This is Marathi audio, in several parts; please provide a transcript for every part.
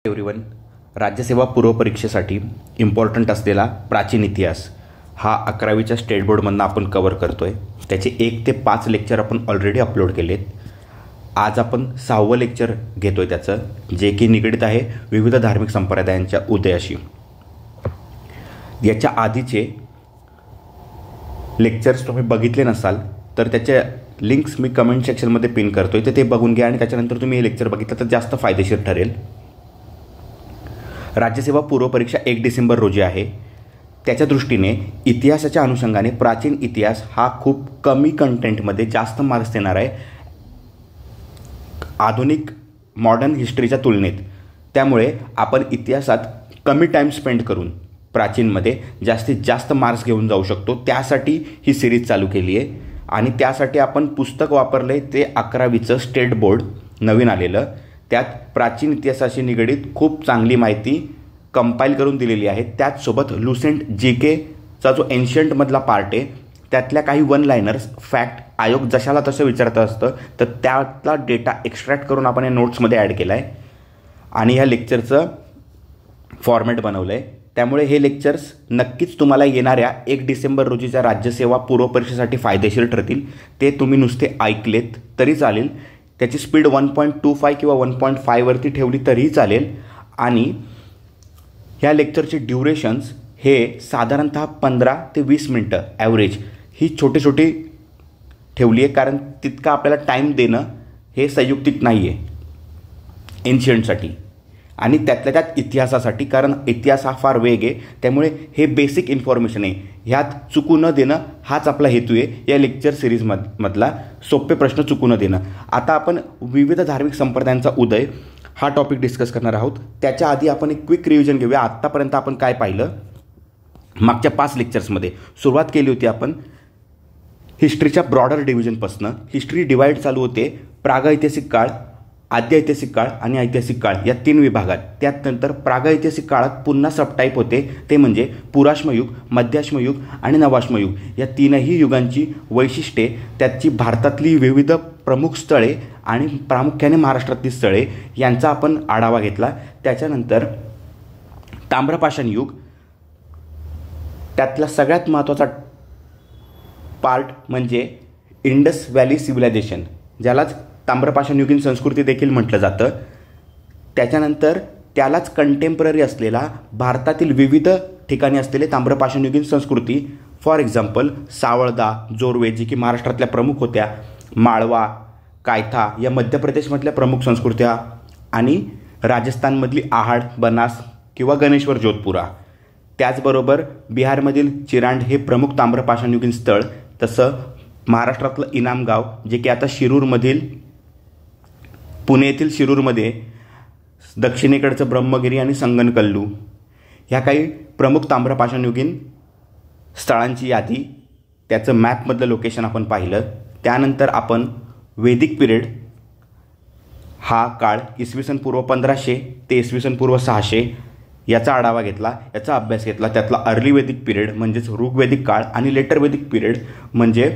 एव्हरीवन, राज्यसेवा पूर्व परीक्षेसाठी इम्पॉर्टंट असलेला प्राचीन इतिहास हा 11वीच्या स्टेट बोर्डमधून आपण कवर करतो आहे. त्याचे 1 ते 5 लेक्चर आपण ऑलरेडी अपलोड केलेत. आज आपण 6वं लेक्चर घेतो आहे त्याचं, जे की निगडीत आहे विविध धार्मिक संप्रदायांच्या उदयाशी. याच्या आधीचे लेक्चर्स तुम्ही बघितले नसाल तर त्याच्या लिंक्स मी कमेंट सेक्शनमध्ये पिन करतो आहे, तर ते बघून घ्या आणि त्याच्यानंतर तुम्ही हे लेक्चर बघितलं तर जास्त फायदेशीर ठरेल. राज्यसेवा पूर्व परीक्षा 1 डिसेंबर रोजी आहे. त्याच्या दृष्टीने इतिहासाच्या अनुषंगाने प्राचीन इतिहास हा खूप कमी कंटेंटमध्ये जास्त मार्क्स देणार आहे आधुनिक मॉडर्न हिस्ट्रीच्या तुलनेत. त्यामुळे आपण इतिहासात कमी टाईम स्पेंड करून प्राचीनमध्ये जास्तीत जास्त मार्क्स घेऊन जाऊ शकतो. त्यासाठी ही सिरीज चालू केली आहे आणि त्यासाठी आपण पुस्तक वापरलं आहे ते 11वीचं स्टेट बोर्ड नवीन आलेलं. त्यात प्राचीन इतिहासाशी निगडीत खूप चांगली माहिती कंपाईल करून दिलेली आहे. त्याचसोबत लुसेंट GKचा जो एन्शियंटमधला पार्ट आहे त्यातल्या काही वन लायनर्स फॅक्ट आयोग जशाला तसं विचारत असतं तर त्यातला डेटा एक्स्ट्रॅक्ट करून आपण या नोट्समध्ये ॲड केला आहे आणि ह्या लेक्चरचं फॉर्मॅट बनवलं आहे. त्यामुळे हे लेक्चर्स नक्कीच तुम्हाला येणाऱ्या 1 डिसेंबर रोजीच्या राज्यसेवा पूर्व परीक्षेसाठी फायदेशीर ठरतील. ते तुम्ही नुसते ऐकलेत तरी चालेल, त्याची स्पीड 1.25 किंवा 1.5 वरती ठेवली तरीही चालेल. आणि ह्या लेक्चरचे ड्युरेशन्स हे साधारणतः 15 ते 20 मिनटं ॲव्हरेज ही छोटी छोटी ठेवली आहे, कारण तितका आपल्याला टाईम देणं हे संयुक्तिक नाही आहे एन्शियंटसाठी आणि त्यातल्या त्यात इतिहासासाठी, कारण इतिहास हा फार वेग आहे. त्यामुळे हे बेसिक इन्फॉर्मेशन आहे, ह्यात चुकू न देणं हाच आपला हेतू आहे या लेक्चर सिरीजमधला. सोपे प्रश्न चुकू न देणं. आता आपण विविध धार्मिक संप्रदायांचा उदय हा टॉपिक डिस्कस करणार आहोत. त्याच्या आधी आपण एक क्विक रिव्हिजन घेऊया. आत्तापर्यंत आपण काय पाहिलं. मागच्या 5 लेक्चर्समध्ये सुरुवात केली होती आपण हिस्ट्रीच्या ब्रॉडर डिव्हिजनपासून. हिस्ट्री डिवाईड चालू होते प्रागैतिहासिक काळ, आद्यऐतिहासिक काळ आणि ऐतिहासिक काळ या 3 विभागात. त्यानंतर प्रागैतिहासिक काळात पुन्हा सबटाईप होते, ते म्हणजे पुराश्मयुग, मध्याश्मयुग आणि नवाश्मयुग. या 3ही युगांची वैशिष्ट्ये, त्याची भारतातली विविध प्रमुख स्थळे आणि प्रामुख्याने महाराष्ट्रातली स्थळे यांचा आपण आढावा घेतला. त्याच्यानंतर ताम्रपाषाण युग, त्यातला सगळ्यात महत्त्वाचा पार्ट म्हणजे इंडस व्हॅली सिव्हिलायझेशन, ज्यालाच ताम्रपाषाणयुगीन संस्कृती देखील म्हटलं जातं. त्याच्यानंतर त्यालाच कंटेम्पररी असलेला भारतातील विविध ठिकाणी असलेले ताम्रपाषाणयुगीन संस्कृती, फॉर एक्झाम्पल सावळदा, जोरवे जी की महाराष्ट्रातल्या प्रमुख होत्या, माळवा, कायथा या मध्य प्रदेशमधल्या प्रमुख संस्कृत्या आणि राजस्थानमधली आहाड, बनास किंवा गणेश्वर जोधपुरा. त्याचबरोबर बिहारमधील चिरांड हे प्रमुख ताम्रपाषाणयुगीन स्थळ. तसं महाराष्ट्रातलं इनामगाव जे की आता शिरूरमधील पुणे येथील शिरूरमध्ये, दक्षिणेकडचं ब्रह्मगिरी आणि संगनकल्लू ह्या काही प्रमुख ताम्रपाषाणयुगीन स्थळांची यादी, त्याचं मॅपमधलं लोकेशन आपण पाहिलं. त्यानंतर आपण वैदिक पिरियड हा काळ इसवी सन पूर्व 1500 ते इसवी सन पूर्व 600 याचा आढावा घेतला, याचा अभ्यास घेतला. त्यातला अर्ली वैदिक पिरियड म्हणजेच ऋग्वेदिक काळ आणि लेटर वैदिक पिरियड म्हणजे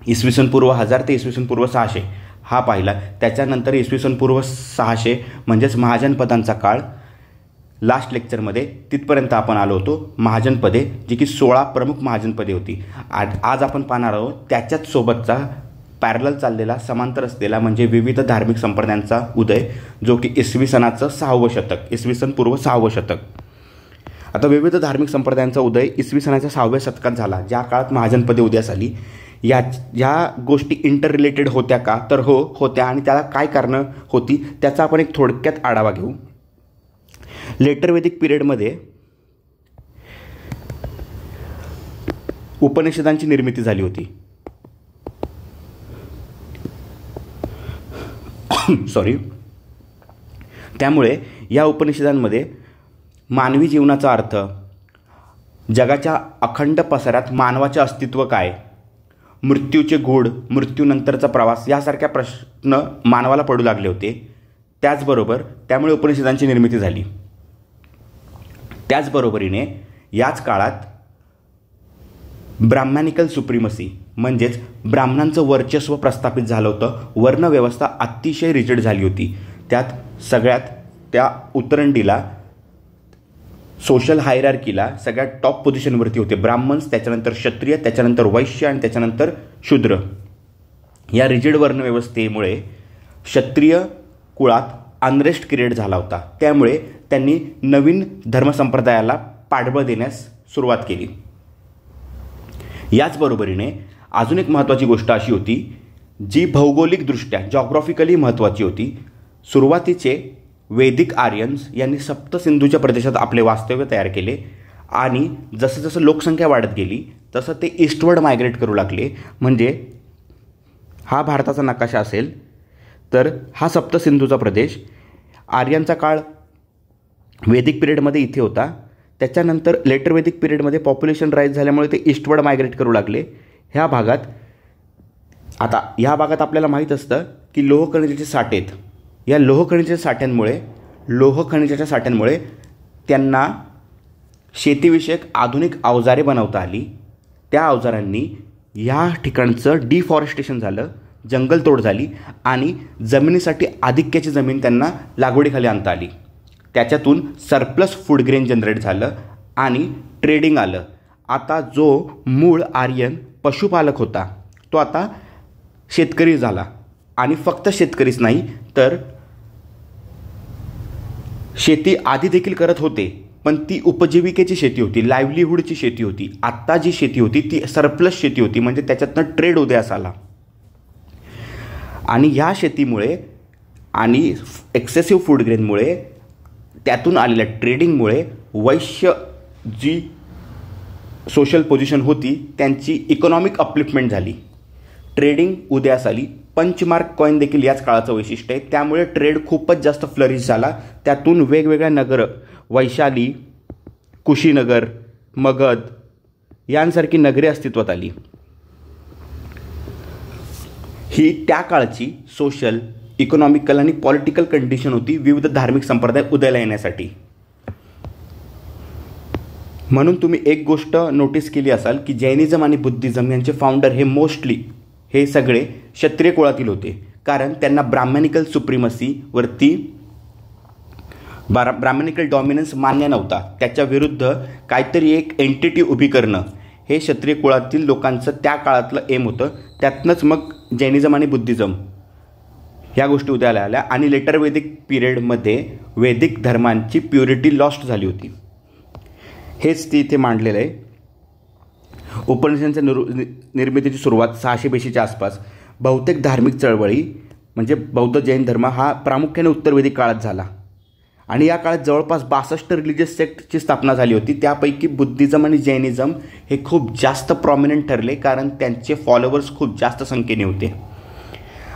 इसवी सन पूर्व 1000 ते इसवी सन पूर्व 600 हा पाहिला. त्याच्यानंतर इसवी सन पूर्व 600 म्हणजेच महाजनपदांचा काळ. लास्ट लेक्चरमध्ये तिथपर्यंत आपण आलो होतो महाजनपदे, जी की 16 प्रमुख महाजनपदे होती. आज आपण पाहणार आहोत त्याच्याच सोबतचा पॅरलल चाललेला समांतर असलेला म्हणजे विविध धार्मिक संप्रदायांचा उदय, जो की इसवी सनाचं 6वं शतक, इसवी सन पूर्व 6वं शतक. आता विविध धार्मिक संप्रदायांचा उदय इसवी सनाच्या 6व्या शतकात झाला, ज्या काळात महाजनपदे उदयास आली. ह्या गोष्टी इंटर रिलेटेड होत्या का, तर हो होत्या. आणि त्याला काय कारणं होती त्याचा आपण एक थोडक्यात आढावा घेऊ. लेटर वैदिक पिरियडमध्ये उपनिषदांची निर्मिती झाली होती. सॉरी. त्यामुळे या उपनिषदांमध्ये मानवी जीवनाचा अर्थ, जगाच्या अखंड पसाऱ्यात मानवाचे अस्तित्व काय, मृत्यूचे गूढ, मृत्यूनंतरचा प्रवास यासारख्या प्रश्न मानवाला पडू लागले होते. त्याचबरोबर त्यामुळे उपनिषदांची निर्मिती झाली. त्याचबरोबरीने याच काळात ब्राह्मॅनिकल सुप्रिमसी म्हणजेच ब्राह्मणांचं वर्चस्व प्रस्थापित झालं होतं. वर्णव्यवस्था अतिशय रिजिड झाली होती. त्यात सगळ्यात त्या उतरंडीला सोशल हायरार्कीला सगळ्यात टॉप पोझिशनवरती होते ब्राह्मण्स, त्याच्यानंतर क्षत्रिय, त्याच्यानंतर वैश्य आणि त्याच्यानंतर शूद्र. या रिजिड वर्णव्यवस्थेमुळे क्षत्रिय कुळात अनरेस्ट क्रिएट झाला होता. त्यामुळे त्यांनी नवीन धर्मसंप्रदायाला पाठबळ देण्यास सुरुवात केली. याचबरोबरीने अजून एक महत्त्वाची गोष्ट अशी होती जी भौगोलिकदृष्ट्या जॉग्रॉफिकली महत्त्वाची होती. सुरुवातीचे वैदिक आर्यन्स यांनी सप्तसिंधूच्या प्रदेशात आपले वास्तव्य तयार केले आणि जसं जसं लोकसंख्या वाढत गेली तसं ते ईस्टवर्ड मायग्रेट करू लागले. म्हणजे हा भारताचा नकाशा असेल तर हा सप्तसिंधूचा प्रदेश, आर्यांचा काळ वैदिक पिरियडमध्ये इथे होता. त्याच्यानंतर लेटर वैदिक पिरियडमध्ये पॉप्युलेशन राईज झाल्यामुळे ते ईस्टवर्ड मायग्रेट करू लागले. ह्या भागात आपल्याला माहीत असतं की लोहखनिजाचे साठे आहेत. या लोहखनिजाच्या साठ्यांमुळे त्यांना शेतीविषयक आधुनिक अवजारे बनवता आली. त्या अवजारांनी या ठिकाणचं डिफॉरेस्टेशन झालं, जंगलतोड झाली आणि जमिनीसाठी आधिक्याची जमीन त्यांना लागवडीखाली आणता आली. त्याच्यातून सरप्लस फूड ग्रेन जनरेट झालं आणि ट्रेडिंग आलं. आता जो मूळ आर्यन पशुपालक होता तो आता शेतकरी झाला आणि फक्त शेतकरीच नाही तर शेती आधी देखील करत होते पण ती उपजीविकेची शेती होती, लाईव्हलीहूडची शेती होती. आत्ता जी शेती होती ती सरप्लस शेती होती, म्हणजे त्याच्यातनं ट्रेड उदयास आला. आणि ह्या शेतीमुळे आणि एक्सेसिव्ह फूड ग्रेनमुळे त्यातून आलेल्या ट्रेडिंगमुळे वैश्य जी सोशल पोझिशन होती त्यांची इकॉनॉमिक अपलिफ्टमेंट झाली, ट्रेडिंग उदयास आली. पंचमार्क कॉईन देखील याच काळाचं वैशिष्ट्य आहे. त्यामुळे ट्रेड खूपच जास्त फ्लरिश झाला. त्यातून वेगवेगळ्या नगरं, वैशाली, कुशीनगर, मगध यांसारखी नगरे अस्तित्वात आली. ही त्या काळची सोशल, इकॉनॉमिकल आणि पॉलिटिकल कंडिशन होती विविध धार्मिक संप्रदाय उदयाला येण्यासाठी. म्हणून तुम्ही एक गोष्ट नोटीस केली असाल की जैनिझम आणि बुद्धिझम यांचे फाउंडर हे सगळे क्षत्रिय कुळातील होते. कारण त्यांना ब्राह्मणिकल सुप्रिमसीवरती ब्राह्मणिकल डॉमिनन्स मान्य नव्हता. त्याच्या विरुद्ध काहीतरी एक एंटिटी उभी करणं हे क्षत्रिय कुळातील लोकांचं त्या काळातलं एम होतं. त्यातनंच मग जैनिझम आणि बुद्धिझम ह्या गोष्टी उदयाला आल्या आणि लेटर वैदिक पिरियडमध्ये वैदिक धर्मांची प्युरिटी लॉस्ट झाली होती. हेच ती इथे मांडलेलं आहे. उपनिषदांच्या निर्मितीची सुरुवात 682च्या आसपास. बहुतेक धार्मिक चळवळी म्हणजे बौद्ध जैन धर्म हा प्रामुख्याने उत्तर वैदिक काळात झाला आणि या काळात जवळपास 62 रिलिजियस सेक्टची स्थापना झाली होती. त्यापैकी बुद्धिझम आणि जैनिझम हे खूप जास्त प्रॉमिनंट ठरले कारण त्यांचे फॉलोअर्स खूप जास्त संख्येने होते.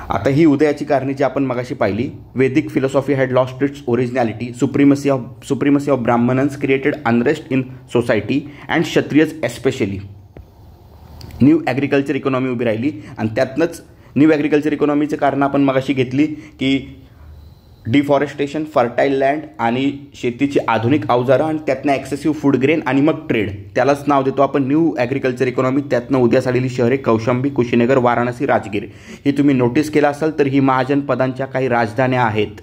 आता ही उदयाची कारणे जी आपण मगाशी पाहिली, Vedic philosophy had lost its originality, supremacy of Brahmins created unrest in society and Kshatriyas especially. New agriculture economy उभी राहिली आणि त्यातनंच न्यू ॲग्रिकल्चर इकॉनॉमीचं कारण आपण मगाशी घेतली की डिफॉरेस्टेशन, फर्टाईल लँड आणि शेतीची आधुनिक अवजारं आणि त्यातनं एक्सेसिव्ह फूड ग्रेन आणि मग ट्रेड. त्यालाच नाव देतो आपण न्यू ॲग्रिकल्चर इकॉनॉमी. त्यातनं उदयास आलेली शहरे कौशांबी, कुशीनगर, वाराणसी, राजगीर ही तुम्ही नोटीस केला असाल तर ही महाजनपदांच्या काही राजधान्या आहेत.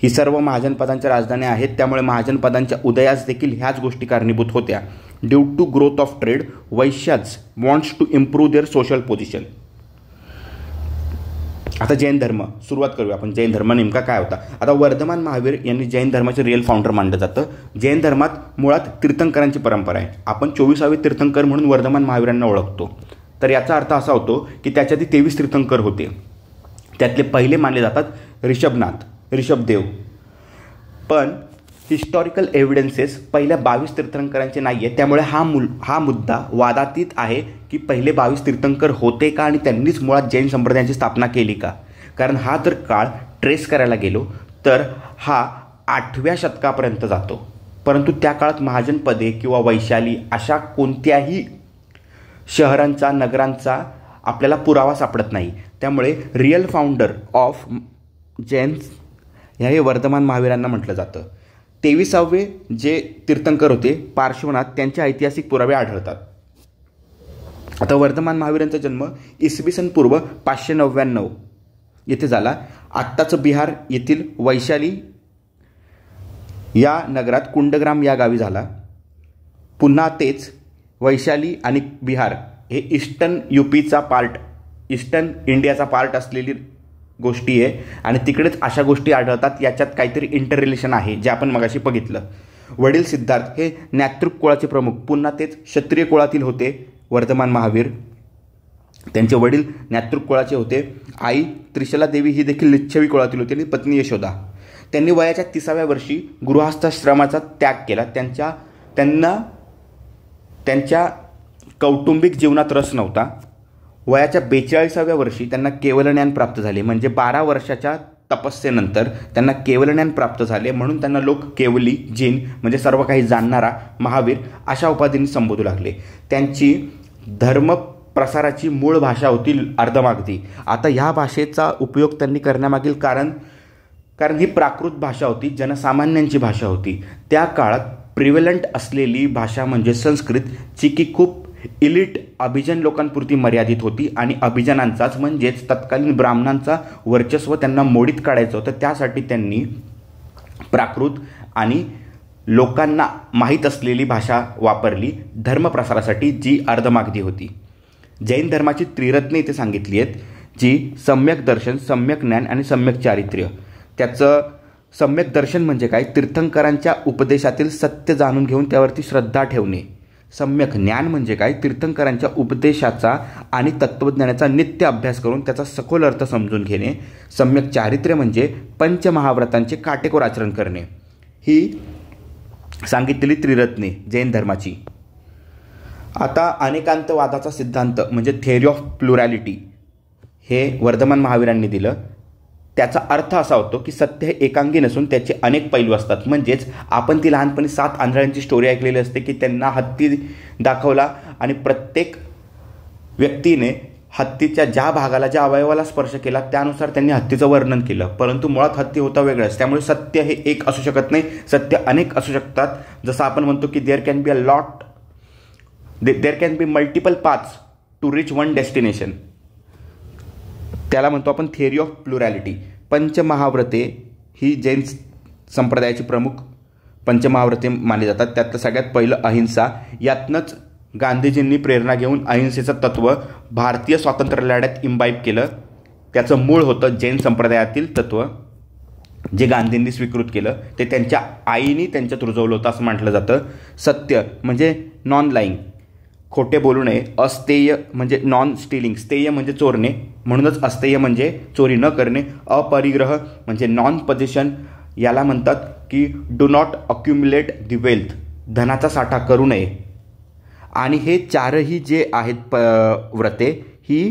ही सर्व महाजनपदांच्या राजधान्या आहेत. त्यामुळे महाजनपदांच्या उदयास देखील ह्याच गोष्टी कारणीभूत होत्या. Due to growth of trade Vaishyas wants to improve their social position. आता जैन धर्म सुरुवात करूया आपण. जैन धर्म नेमका काय होता? आता वर्धमान महावीर यांनी जैन धर्माचे रिअल फाउंडर मानलं जातं. जैन धर्मात मुळात तीर्थंकरांची परंपरा आहे. आपण 24वे तीर्थंकर म्हणून वर्धमान महावीरांना ओळखतो. तर याचा अर्थ असा होतो की त्याच्यात 23 तीर्थंकर होते. त्यातले पहिले मानले जातात ऋषभदेव. पण हिस्टॉरिकल एव्हिडन्सेस पहिल्या 22 तीर्थंकरांचे नाही आहे. त्यामुळे हा मुद्दा वादातीत आहे की पहिले 22 तीर्थंकर होते का आणि त्यांनीच मुळात जैन संप्रदायाची स्थापना केली का. कारण हा जर काळ ट्रेस करायला गेलो तर हा 8व्या शतकापर्यंत जातो. परंतु त्या काळात महाजनपदे किंवा वैशाली अशा कोणत्याही शहरांचा, नगरांचा आपल्याला पुरावा सापडत नाही. त्यामुळे रिअल फाउंडर ऑफ जैन्स हे वर्धमान महावीरांना म्हटलं जातं. 23वे जे तीर्थंकर होते पार्श्वनाथ, त्यांचे ऐतिहासिक पुरावे आढळतात. आता वर्धमान महावीरांचा जन्म इसवी पूर्व 599 येथे झाला. आत्ताचं बिहार येथील वैशाली या नगरात कुंडग्राम या गावी झाला. पुन्हा तेच वैशाली आणि बिहार हे ईस्टर्न यूपीचा पार्ट, ईस्टर्न इंडियाचा पार्ट असलेली गोष्टी आहे आणि तिकडेच अशा गोष्टी आढळतात. याच्यात काहीतरी इंटर रिलेशन आहे जे आपण मगाशी बघितलं. वडील सिद्धार्थ हे ज्ञातृक कुळाचे प्रमुख, पुन्हा तेच क्षत्रिय कुळातील होते. वर्धमान महावीर त्यांचे वडील ज्ञातृक कुळाचे होते. आई त्रिशला देवी ही देखील लिच्छवी कुळातील होती आणि पत्नी यशोदा. त्यांनी वयाच्या 30व्या वर्षी गृहस्थाश्रमाचा त्याग केला. त्यांना त्यांच्या कौटुंबिक जीवनात रस नव्हता. वयाच्या 42व्या वर्षी त्यांना केवलज्ञान प्राप्त झाले. म्हणजे 12 वर्षाच्या तपस्येनंतर त्यांना केवलज्ञान प्राप्त झाले. म्हणून त्यांना लोक केवली, जिन म्हणजे सर्व काही जाणणारा, महावीर अशा उपाधींनी संबोधू लागले. त्यांची धर्म प्रसाराची मूळ भाषा होती अर्धमागधी. आता ह्या भाषेचा उपयोग त्यांनी करण्यामागील कारण ही प्राकृत भाषा होती, जनसामान्यांची भाषा होती. त्या काळात प्रिव्हेलंट असलेली भाषा म्हणजे संस्कृत, जी की खूप इलिट अभिजन लोकांपुरती मर्यादित होती आणि अभिजनांचाच म्हणजेच तत्कालीन ब्राह्मणांचा वर्चस्व त्यांना मोडीत काढायचं होतं. त्यासाठी त्यांनी प्राकृत आणि लोकांना माहीत असलेली भाषा वापरली धर्मप्रसारासाठी, जी अर्धमागधी होती. जैन धर्माची त्रिरत्ने इथे सांगितली आहेत, जी सम्यक दर्शन, सम्यक ज्ञान आणि सम्यक चारित्र्य. त्याचं सम्यक दर्शन म्हणजे काय? तीर्थंकरांच्या उपदेशातील सत्य जाणून घेऊन त्यावरती श्रद्धा ठेवणे. सम्यक ज्ञान म्हणजे काय? तीर्थंकरांच्या उपदेशाचा आणि तत्त्वज्ञानाचा नित्य अभ्यास करून त्याचा सखोल अर्थ समजून घेणे. सम्यक चारित्र्य म्हणजे पंचमहाव्रतांचे काटेकोर आचरण करणे. ही सांगितलेली त्रिरत्ने जैन धर्माची. आता अनेकांतवादाचा सिद्धांत म्हणजे थिअरी ऑफ प्लुरॅलिटी हे वर्धमान महावीरांनी दिलं. त्याचा अर्थ असा होतो की सत्य हे एकांगी नसून त्याचे अनेक पैलू असतात. म्हणजेच आपण ती लहानपणी 7 आंधळ्यांची स्टोरी ऐकलेली असते की त्यांना हत्ती दाखवला आणि प्रत्येक व्यक्तीने हत्तीच्या ज्या भागाला, ज्या अवयवाला स्पर्श केला त्यानुसार त्यांनी हत्तीचं वर्णन केलं. परंतु मुळात हत्ती होता वेगळंच. त्यामुळे सत्य हे एक असू शकत नाही, सत्य अनेक असू शकतात. जसं आपण म्हणतो की there can be multiple paths to reach one destination. त्याला म्हणतो आपण थिअरी ऑफ प्लुरॅलिटी. पंचमहाव्रते ही जैन संप्रदायाची प्रमुख पंचमहाव्रते मानली जातात. त्यातलं सगळ्यात पहिलं अहिंसा. यातनंच गांधीजींनी प्रेरणा घेऊन अहिंसेचं तत्त्व भारतीय स्वातंत्र्य लढ्यात इम्बाईब केलं. त्याचं मूळ होतं जैन संप्रदायातील तत्त्व, जे गांधींनी स्वीकृत केलं. ते त्यांच्या आईने त्यांच्यात रुजवलं होतं असं म्हटलं जातं. सत्य म्हणजे नॉन लाईंग, खोटे बोलू नये. अस्तेय म्हणजे नॉन स्टिलिंग, स्थेय म्हणजे चोरणे, म्हणूनच अस्तेय म्हणजे चोरी न करणे. अपरिग्रह म्हणजे नॉन पोझेशन, याला म्हणतात की do not accumulate the wealth, धनाचा साठा करू नये. आणि हे चारही जे आहेत व्रते ही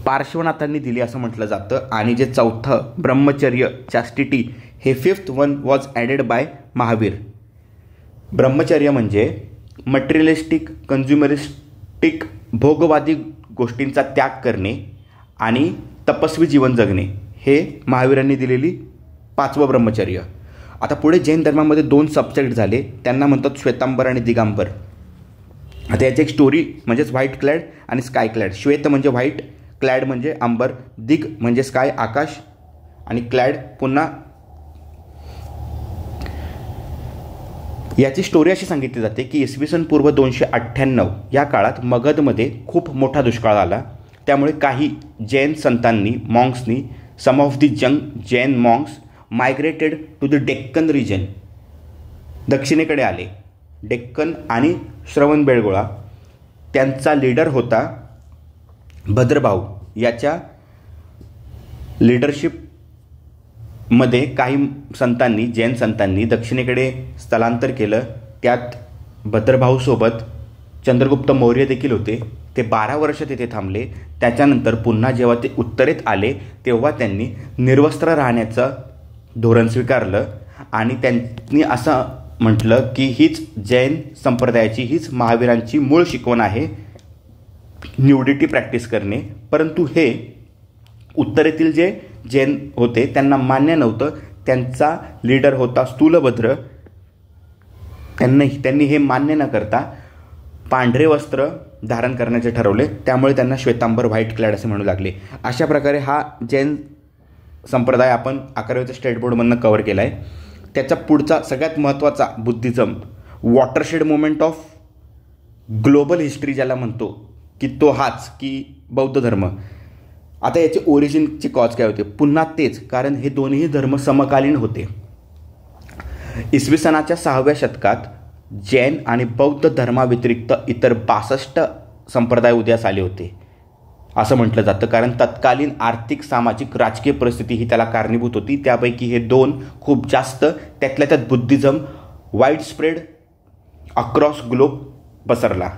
पार्श्वनाथांनी दिली असं म्हटलं जातं. आणि जे चौथं ब्रह्मचर्य, चॅस्टिटी, हे 5th one was added by Mahavir. ब्रह्मचर्य म्हणजे मटेरियलिस्टिक, कन्झ्युमरिस्टिक, भोगवादी गोष्टींचा त्याग करणे आणि तपस्वी जीवन जगणे, हे महावीरांनी दिलेली 5वं ब्रह्मचर्य. आता पुढे जैन धर्मामध्ये 2 सबसेक्ट झाले, त्यांना म्हणतात श्वेतांबर आणि दिगांबर. आता याची एक स्टोरी म्हणजेच व्हाईट क्लॅड आणि स्काय क्लॅड. श्वेत म्हणजे व्हाईट, क्लॅड म्हणजे अंबर, दिग म्हणजे स्काय आकाश, आणि क्लॅड पुन्हा. याची स्टोरी अशी सांगितली जाते की इसवी पूर्व 298 या काळात मगधमध्ये खूप मोठा दुष्काळ आला. त्यामुळे काही जैन संतांनी, मॉन्क्सनी, some of the young Jain monks migrated to the Deccan region, दक्षिणेकडे आले. डेक्कन आणि श्रवणबेळगोळा. त्यांचा लीडर होता भद्रभाऊ. याच्या लीडरशिपमध्ये काही संतांनी, जैन संतांनी दक्षिणेकडे स्थलांतर केलं. त्यात भद्रभाऊसोबत चंद्रगुप्त मौर्य देखील होते. ते 12 वर्ष तिथे थांबले. त्याच्यानंतर पुन्हा जेव्हा ते उत्तरेत आले तेव्हा त्यांनी निर्वस्त्र राहण्याचं धोरण स्वीकारलं आणि त्यांनी असं म्हटलं की हीच जैन संप्रदायाची, हीच महावीरांची मूळ शिकवण आहे, न्यूडिटी प्रॅक्टिस करणे. परंतु हे उत्तरेतील जे जैन होते त्यांना मान्य नव्हतं. त्यांचा लीडर होता स्थूलभद्र. त्यांनी हे मान्य न करता पांढरे वस्त्र धारण करण्याचे ठरवले. त्यामुळे त्यांना श्वेतांबर, व्हाईट क्लॅड असे म्हणू लागले. अशा प्रकारे हा जैन संप्रदाय आपण 11वीच्या स्टेट बोर्डमधनं कव्हर केला आहे. त्याचा पुढचा सगळ्यात महत्त्वाचा Buddhism watershed movement of global history ज्याला म्हणतो की तो हाच की बौद्ध धर्म. आता याचे ओरिजिनचे कॉज काय होते? पुन्हा तेच, कारण हे दोन्ही धर्म समकालीन होते. इसवी सनाच्या 6व्या शतकात जैन आणि बौद्ध धर्माव्यतिरिक्त इतर 62 संप्रदाय उदयास आले होते असं म्हटलं जातं, कारण तत्कालीन आर्थिक, सामाजिक, राजकीय परिस्थिती ही त्याला कारणीभूत होती. त्यापैकी हे 2 खूप जास्त, त्यातल्या त्यात Buddhism wide spread across globe पसरला.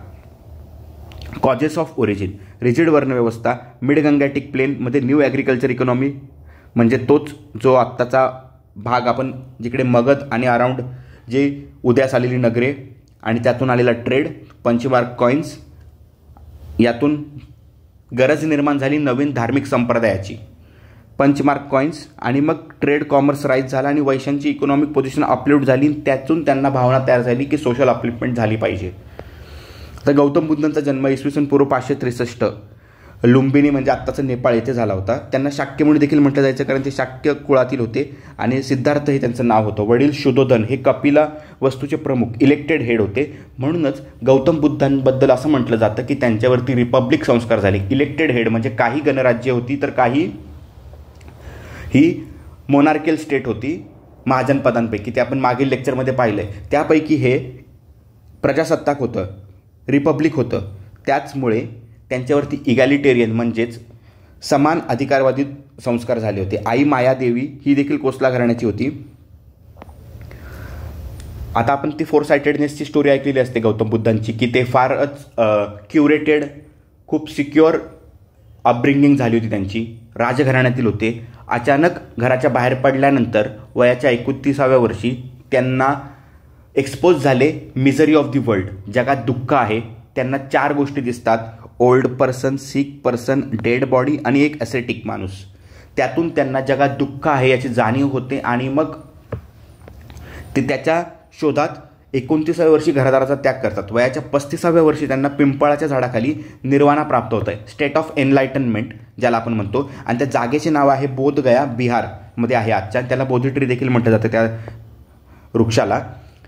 कॉजेस ऑफ ओरिजिन: रिजिड वर्णव्यवस्था, मिड गंगॅटिक प्लेनमध्ये न्यू ॲग्रिकल्चर इकॉनॉमी, म्हणजे तोच जो आत्ताचा भाग आपण जिकडे मगध आणि अराउंड जे उदयास आलेली नगरे आणि त्यातून आलेला ट्रेड, पंचमार्क कॉईन्स, यातून गरज निर्माण झाली नवीन धार्मिक संप्रदायाची. पंचमार्क कॉईन्स आणि मग ट्रेड कॉमर्स राईज झाला आणि वैश्यांची इकॉनॉमिक पोझिशन अपलिफ्ट झाली. त्यातून त्यांना भावना तयार झाली की सोशल अपलिफ्टमेंट झाली पाहिजे. तर गौतम बुद्धांचा जन्म इसवी सन पूर्व 563 लुंबिनी म्हणजे आत्ताचं नेपाळ येथे झाला होता. त्यांना शाक्य म्हणून देखील म्हटलं जायचं, कारण ते शाक्य कुळातील होते आणि सिद्धार्थ हे त्यांचं नाव होतं. वडील शुद्धोधन हे कपिला वस्तूचे प्रमुख इलेक्टेड हेड होते. म्हणूनच गौतम बुद्धांबद्दल असं म्हटलं जातं की त्यांच्यावरती रिपब्लिक संस्कार झाले. इलेक्टेड हेड म्हणजे काही गणराज्य होती तर काही ही मोनार्कियल स्टेट होती महाजनपदांपैकी. ते आपण मागील लेक्चरमध्ये पाहिलं आहे. त्यापैकी हे प्रजासत्ताक होतं, रिपब्लिक होतं. त्याचमुळे त्यांच्यावरती इगॅलिटेरियन म्हणजेच समान अधिकारवादी संस्कार झाले होते. आई मायादेवी ही देखील कोसला घराण्याची होती. आता आपण ती 4 साइटेडनेसची स्टोरी ऐकलेली असते गौतम बुद्धांची, की ते फारच क्युरेटेड, खूप सिक्युअर अपब्रिंगिंग झाली होती त्यांची. राजघराण्यातील होते. अचानक घराच्या बाहेर पडल्यानंतर वयाच्या 31व्या वर्षी त्यांना एक्सपोज झाले मिझरी ऑफ दी वर्ल्ड, जगात दुःख आहे. त्यांना 4 गोष्टी दिसतात: ओल्ड पर्सन, सिक पर्सन, डेड बॉडी आणि एक ॲसेटिक माणूस. त्यातून त्यांना जगात दुःख आहे याची जाणीव होते आणि मग ते त्याच्या शोधात 29व्या वर्षी घरादाराचा त्याग करतात. वयाच्या 35व्या वर्षी त्यांना पिंपळाच्या झाडाखाली निर्वाणा प्राप्त होत आहे, स्टेट ऑफ एनलाइटनमेंट ज्याला आपण म्हणतो. आणि त्या जागेचे नाव आहे बोधगया, बिहारमध्ये आहे आजच्या. त्याला बोधी ट्री देखील म्हटलं जातं त्या वृक्षाला.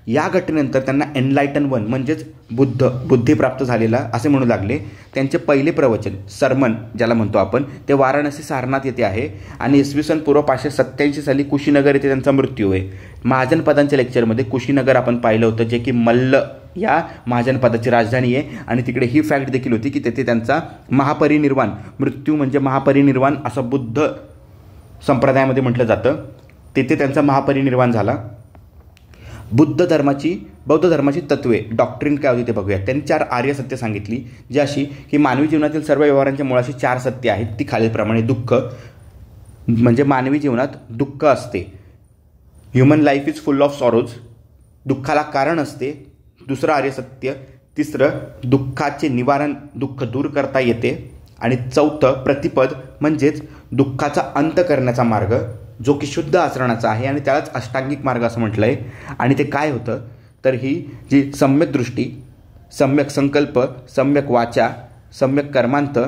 या घटनेनंतर त्यांना एनलायटन वन म्हणजेच बुद्धी प्राप्त झालेला असे म्हणू लागले. त्यांचे पहिले प्रवचन सरमन ज्याला म्हणतो आपण ते वाराणसी सारनाथ येथे आहे आणि इसवी सन पूर्व 587 साली कुशीनगर येथे त्यांचा मृत्यू आहे. महाजनपदांच्या लेक्चरमध्ये कुशीनगर आपण पाहिलं होतं, जे की मल्ल या महाजनपदाची राजधानी आहे. आणि तिकडे ही फॅक्ट देखील होती की तेथे त्यांचा महापरिनिर्वाण, मृत्यू म्हणजे महापरिनिर्वाण असं बुद्ध संप्रदायामध्ये म्हटलं जातं. तेथे त्यांचा महापरिनिर्वाण झाला. बौद्ध धर्माची तत्वे, डॉक्ट्रिन काय होती ते बघूया. त्यांनी 4 आर्य सत्य सांगितली, जी अशी की मानवी जीवनातील सर्व व्यवहारांच्या मुळाशी 4 सत्य आहेत. ती खालीलप्रमाणे: दुःख म्हणजे मानवी जीवनात दुःख असते. Human life is full of sorrows, दुःखाला कारण असते. दुसरं आर्य सत्य. तिसरं दुःखाचे निवारण, दुःख दूर करता येते. आणि चौथं प्रतिपद म्हणजेच दुःखाचा अंत करण्याचा मार्ग, जो की शुद्ध आचरणाचा आहे आणि त्यालाच अष्टांगिक मार्ग असं म्हटलं आहे. आणि ते काय होतं तर ही जी सम्यक दृष्टी, सम्यक संकल्प, सम्यक वाचा, सम्यक कर्मांत,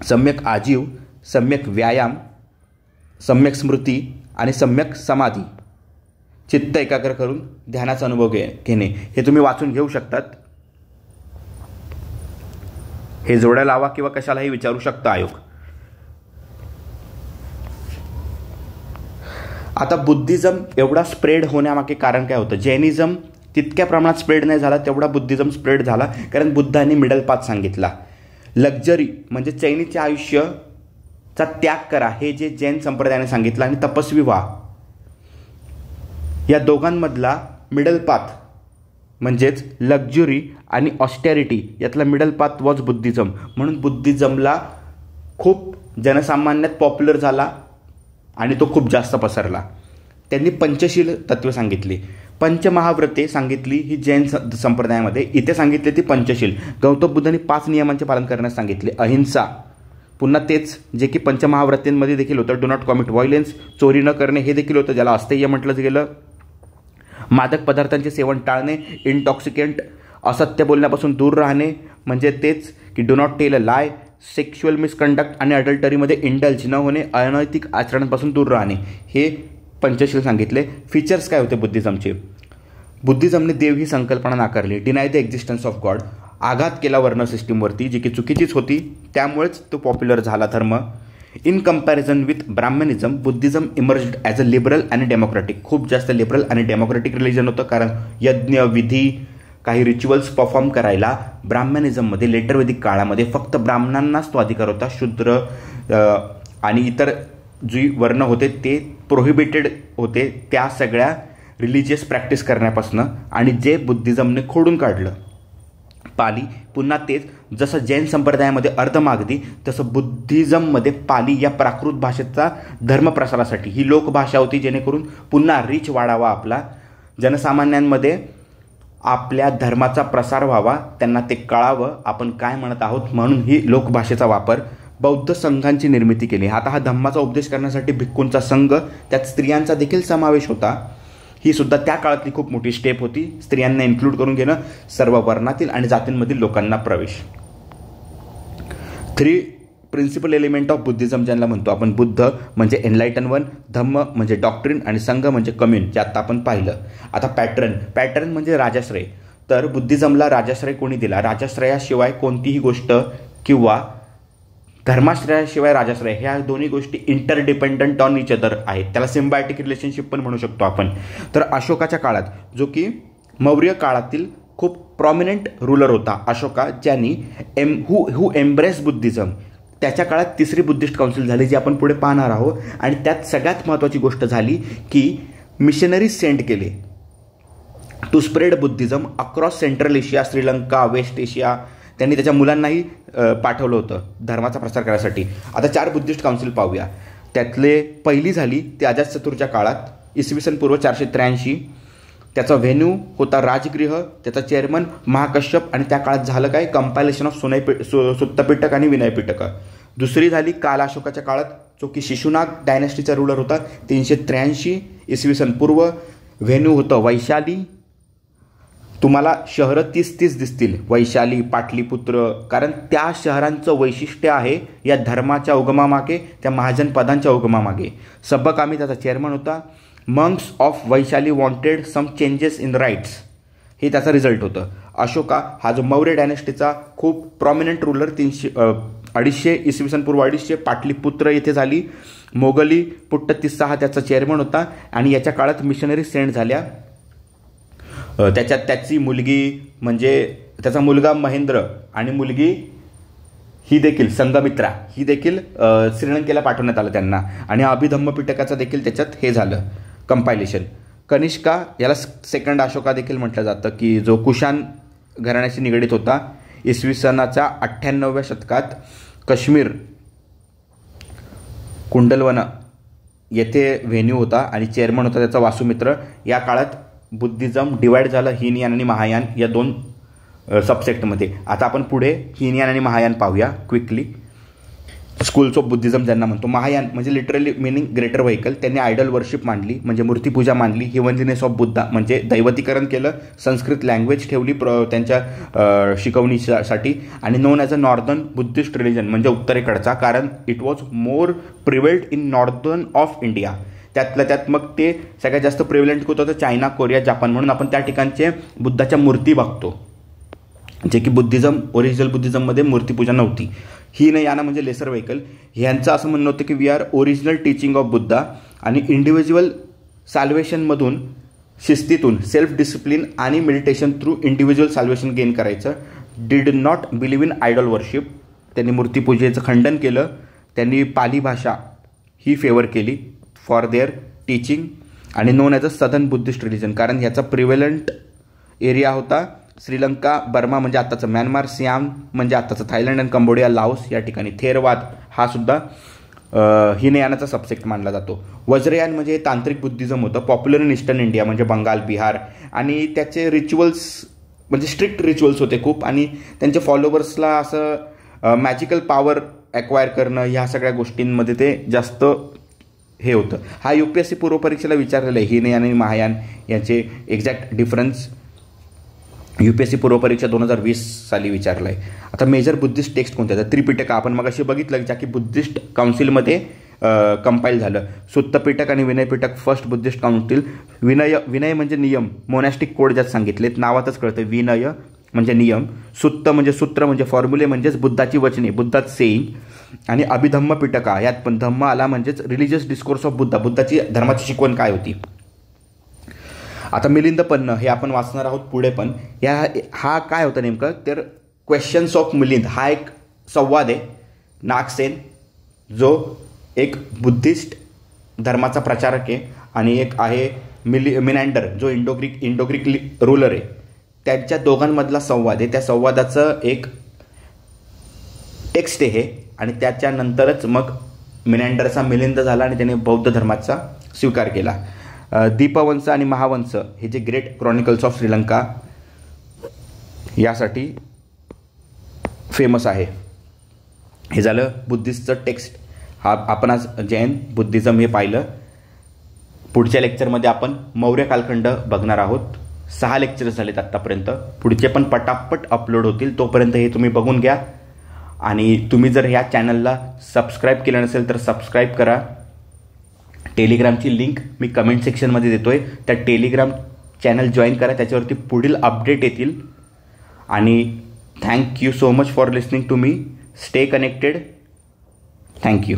सम्यक आजीव, सम्यक व्यायाम, सम्यक स्मृती आणि सम्यक समाधी, चित्त एकाग्र करून ध्यानाचा अनुभव घेणे. हे तुम्ही वाचून घेऊ शकतात. हे जोड्या लावा किंवा कशालाही विचारू शकता आयोग. आता बुद्धिझम एवढा स्प्रेड होण्यामागे कारण काय होतं? जैनिझम तितक्या प्रमाणात स्प्रेड नाही झाला तेवढा बुद्धिझम स्प्रेड झाला, कारण बुद्धांनी मिडल पाथ सांगितला. लक्झरी म्हणजे चैनीचे आयुष्याचा त्याग करा हे जे जैन संप्रदायाने सांगितलं, आणि तपस्वी व्हा. या दोघांमधला मिडल पाथ म्हणजेच लक्झरी आणि ऑस्टेरिटी यातला मिडल पाथ वॉज बुद्धिझम. म्हणून बुद्धिझमला खूप जनसामान्यात पॉप्युलर झाला आणि तो खूप जास्त पसरला. त्यांनी पंचशील तत्त्वे सांगितली, पंचमहाव्रते सांगितली ही जैन संप्रदायामध्ये. इथे सांगितले ती पंचशील. गौतम बुद्धांनी 5 नियमांचे पालन करण्यास सांगितले. अहिंसा, पुन्हा तेच जे की पंचमहाव्रतेंमध्ये देखील होतं. डू नॉट कॉमिट व्हायलेन्स, चोरी न करणे हे देखील होतं, ज्याला अस्थेय म्हटलं गेलं. मादक पदार्थांचे सेवन टाळणे, इंटॉक्सिकेंट असत्य बोलण्यापासून दूर राहणे म्हणजे तेच की do not tell a lie. Sexual misconduct आणि अडल्टरीमध्ये इंडल्ज न होणे, अनैतिक आचरणांपासून दूर राहणे. हे पंचशील सांगितले. फीचर्स काय होते बुद्धिझमचे? बुद्धिझमने देव ही संकल्पना नाकारली. Deny the existence of God. आघात केला वर्ण सिस्टीमवरती, जी की चुकीचीच होती. त्यामुळेच तो पॉप्युलर झाला धर्म. In comparison with Brahmanism, Buddhism emerged as a liberal आणि डेमोक्रॅटिक. खूप जास्त लिबरल आणि डेमोक्रॅटिक रिलिजन होतं, कारण यज्ञ, विधी, काही रिच्युअल्स परफॉर्म करायला ब्राह्मनिझममध्ये लेटर वैदिक काळामध्ये फक्त ब्राह्मणांनाच तो अधिकार होता. शूद्र आणि इतर जी वर्ण होते ते प्रोहिबिटेड होते त्या सगळ्या रिलिजियस प्रॅक्टिस करण्यापासून. आणि जे बुद्धिझमने खोडून काढलं पाली, पुन्हा तेच जसं जैन संप्रदायामध्ये अर्धमागधी, तसं बुद्धिझममध्ये पाली या प्राकृत भाषेचा धर्मप्रसारासाठी ही लोकभाषा होती, जेणेकरून पुन्हा रीच वाढावा आपला, जनसामान्यांमध्ये आपल्या धर्माचा प्रसार व्हावा, त्यांना ते कळावं आपण काय म्हणत आहोत, म्हणून ही लोकभाषेचा वापर. बौद्ध संघांची निर्मिती केली. आता हा धम्माचा उपदेश करण्यासाठी भिक्खूंचा संघ, त्यात स्त्रियांचा देखील समावेश होता. ही सुद्धा त्या काळातली खूप मोठी स्टेप होती, स्त्रियांना इन्क्लूड करून घेणं, सर्व वर्णातील आणि जातींमधील लोकांना प्रवेश. 3 प्रिन्सिपल एलिमेंट ऑफ बुद्धिझम ज्यांना म्हणतो आपण. बुद्ध म्हणजे एनलायटन वन, धम्म म्हणजे डॉक्ट्रिन आणि संघ म्हणजे कम्युन, जे आता आपण पाहिलं. आता पॅटर्न म्हणजे राजाश्रय. तर बुद्धिझमला राजाश्रय कोणी दिला? राजाश्रयाशिवाय कोणतीही गोष्ट किंवा धर्माश्रयाशिवाय राजाश्रय, ह्या दोन्ही गोष्टी इंटरडिपेंडंट ऑन इच अदर आहेत. त्याला सिम्बायोटिक रिलेशनशिप पण म्हणू शकतो आपण. तर अशोकाच्या काळात, जो की मौर्य काळातील खूप प्रॉमिनंट रूलर होता अशोका, ज्यांनी हू एम्ब्रेस बुद्धिझम, त्याच्या काळात 3री बुद्धिस्ट काउन्सिल झाली, जी आपण पुढे पाहणार आहोत. आणि त्यात सगळ्यात महत्त्वाची गोष्ट झाली की मिशनरीज सेंड केले to spread Buddhism across central Asia, Sri Lanka, west Asia. त्यांनी त्याच्या मुलांनाही पाठवलं होतं धर्माचा प्रसार करण्यासाठी. आता 4 बुद्धिस्ट काउन्सिल पाहूया. त्यातले पहिली झाली ती अजातशत्रूच्या काळात, इसवी सन पूर्व 483. त्याचा व्हेन्यू होता राजगृह, त्याचा चेअरमन महाकश्यप. आणि त्या काळात झालं काय? कंपायलेशन ऑफ सुत्तपिटक आणि विनयपिटक. दुसरी झाली काल अशोकाच्या काळात, जो की शिशुनाग डायनेस्टीचा रूलर होता, 383 इसवी सन पूर्व. व्हेन्यू होतं वैशाली. तुम्हाला शहरं 30 दिसतील, वैशाली, पाटलीपुत्र, कारण त्या शहरांचं वैशिष्ट्य आहे या धर्माच्या उगमामागे, त्या महाजन पदांच्या उगमामागे. सब्बकामी त्याचा चेअरमन होता. Monks of Vaishali wanted some changes in rights, हे त्याचा रिझल्ट होतं. अशोका हा जो मौर्य डायनेस्टीचा खूप प्रॉमिनंट रूलर, 250 इसवी सन पूर्व 250, पाटलीपुत्र येथे झाली. मोगली पुट्टतिस्सा हा त्याचा चेअरमन होता. आणि याच्या काळात मिशनरी सेंड झाल्या. त्याच्यात त्याची मुलगी म्हणजे त्याचा मुलगा महेंद्र आणि मुलगी ही देखील संघमित्रा, ही देखील श्रीलंकेला पाठवण्यात आलं त्यांना. आणि अभिधम्म पिटकाचं देखील त्याच्यात हे झालं कंपायलेशन. कनिष्का, याला सेकंड अशोका देखील म्हटलं जातं, की जो कुशाण घराण्याशी निगडीत होता. इसवी सनाच्या 98व्या शतकात काश्मीर कुंडलवन येथे व्हेन्यू होता आणि चेअरमन होता त्याचा वासुमित्र. या काळात बुद्धिझम डिवाइड झालं हीनयान आणि महायान या 2 सबसेक्टमध्ये. आता आपण पुढे हीनयान आणि महायान पाहूया क्विकली. स्कूल्स ऑफ बुद्धिझम ज्यांना म्हणतो. महायान म्हणजे लिटरली मिनिंग ग्रेटर व्हेकल. त्यांनी आयडल वर्शिप मांडली, म्हणजे मूर्तीपूजा मांडली. हिवनलीनेस ऑफ बुद्धा म्हणजे दैवतीकरण केलं. संस्कृत लँग्वेज ठेवली त्यांच्या शिकवणीसाठी. आणि नोन ॲज अ नॉर्दर्न बुद्धिस्ट रिलिजन म्हणजे उत्तरेकडचा, कारण it was more prevailed in northern of India. त्यातल्या त्यात मग ते सगळ्यात जास्त प्रिव्हिलेंट होतं तर चायना, कोरिया, जापान, म्हणून आपण त्या ठिकाणचे बुद्धाच्या मूर्ती बघतो, जे की बुद्धिझम ओरिजिनल बुद्धिझममध्ये मूर्तीपूजा नव्हती. हीनयाना म्हणजे लेसर व्हेकल. ह्यांचं असं म्हणणं होतं की we are original teaching of Buddha, आणि इंडिव्हिज्युअल सॅल्वेशनमधून, शिस्तीतून, सेल्फ डिसिप्लिन आणि meditation through individual salvation gain करायचं. Did not believe in idol worship. त्यांनी मूर्तीपूजेचं खंडन केलं. त्यांनी पाली भाषा ही फेवर केली फॉर देअर टीचिंग. आणि known as a southern Buddhist religion, कारण ह्याचा प्रिव्हेलंट एरिया होता श्रीलंका, बर्मा म्हणजे आत्ताचं म्यानमार, सियाम म्हणजे आत्ताचं थायलंड आणि कंबोडिया, लाओस या ठिकाणी. थेरवाद हा सुद्धा हीनयानाचा सबसेक्ट मानला जातो. वज्रयान म्हणजे तांत्रिक बुद्धिझम होतं, पॉप्युलर इन ईस्टर्न इंडिया म्हणजे बंगाल, बिहार. आणि त्याचे रिच्युअल्स म्हणजे स्ट्रिक्ट रिच्युअल्स होते खूप, आणि त्यांच्या फॉलोवर्सला असं मॅजिकल पॉवर ॲक्वायर करणं, ह्या सगळ्या गोष्टींमध्ये ते जास्त हे होतं. हा UPSC पूर्वपरीक्षेला विचारलेलं आहे, हीनयान आणि महायान यांचे एक्झॅक्ट डिफरन्स. UPSC पूर्वपरीक्षा 2020 साली विचारलं आहे. आता मेजर बुद्धिस्ट टेक्स्ट कोणत्या? तर त्रिपिटका आपण मग अशी बघितलं, ज्या की बुद्धिस्ट काउन्सिलमध्ये कंपाईल झालं. सुत्तपिटक आणि Vinaya Pitaka first Buddhist council. Vinay म्हणजे नियम, मोनॅस्टिक कोड ज्यात सांगितलेत, नावातच कळतं. विनय म्हणजे नियम, सुत्त म्हणजे सूत्र म्हणजे फॉर्म्युले म्हणजेच बुद्धाची वचने, बुद्धाच सेईंग. आणि अभिधम्म पिटका, यात पण धम्म आला म्हणजेच रिलिजियस डिस्कोर्स ऑफ बुद्धा, बुद्धाची धर्माची शिकवण काय होती. आता मिलिंद पन्न हे आपण वाचणार आहोत पुढे पण. हा काय होतं नेमकं तर क्वेश्चन्स ऑफ मिलिंद हा एक संवाद आहे. नागसेन जो एक बुद्धिस्ट धर्माचा प्रचारक आहे आणि एक आहे मिनॅन्डर जो इंडोग्रीक रूलर आहे. त्यांच्या दोघांमधला संवाद आहे. त्या संवादाचं एक टेक्स्ट आहे हे. आणि त्याच्यानंतरच मग मिनॅन्डरचा मिलिंद झाला आणि त्याने बौद्ध धर्माचा स्वीकार केला. दीपवंश आणि महावंश हे जे ग्रेट क्रॉनिकल्स ऑफ श्रीलंका यासाठी फेमस आहे. हे झालं बुद्धिस्टचं टेक्स्ट. हा आपण आज जैन बुद्धिझम हे पाहिलं. पुढच्या लेक्चरमध्ये आपण मौर्य कालखंड बघणार आहोत. 6 लेक्चर्स झालेत आत्तापर्यंत. पुढचे पण पटापट अपलोड होतील. तोपर्यंत हे तुम्ही बघून घ्या. आणि तुम्ही जर ह्या चॅनलला सबस्क्राईब केलं नसेल तर सबस्क्राईब करा. टेलिग्रामची लिंक मी कमेंट सेक्शनमध्ये देतो आहे. त्या टेलिग्राम चॅनल जॉईन करा. त्याच्यावरती पुढील अपडेट येतील. आणि thank you so much for listening to me. Stay connected. Thank you.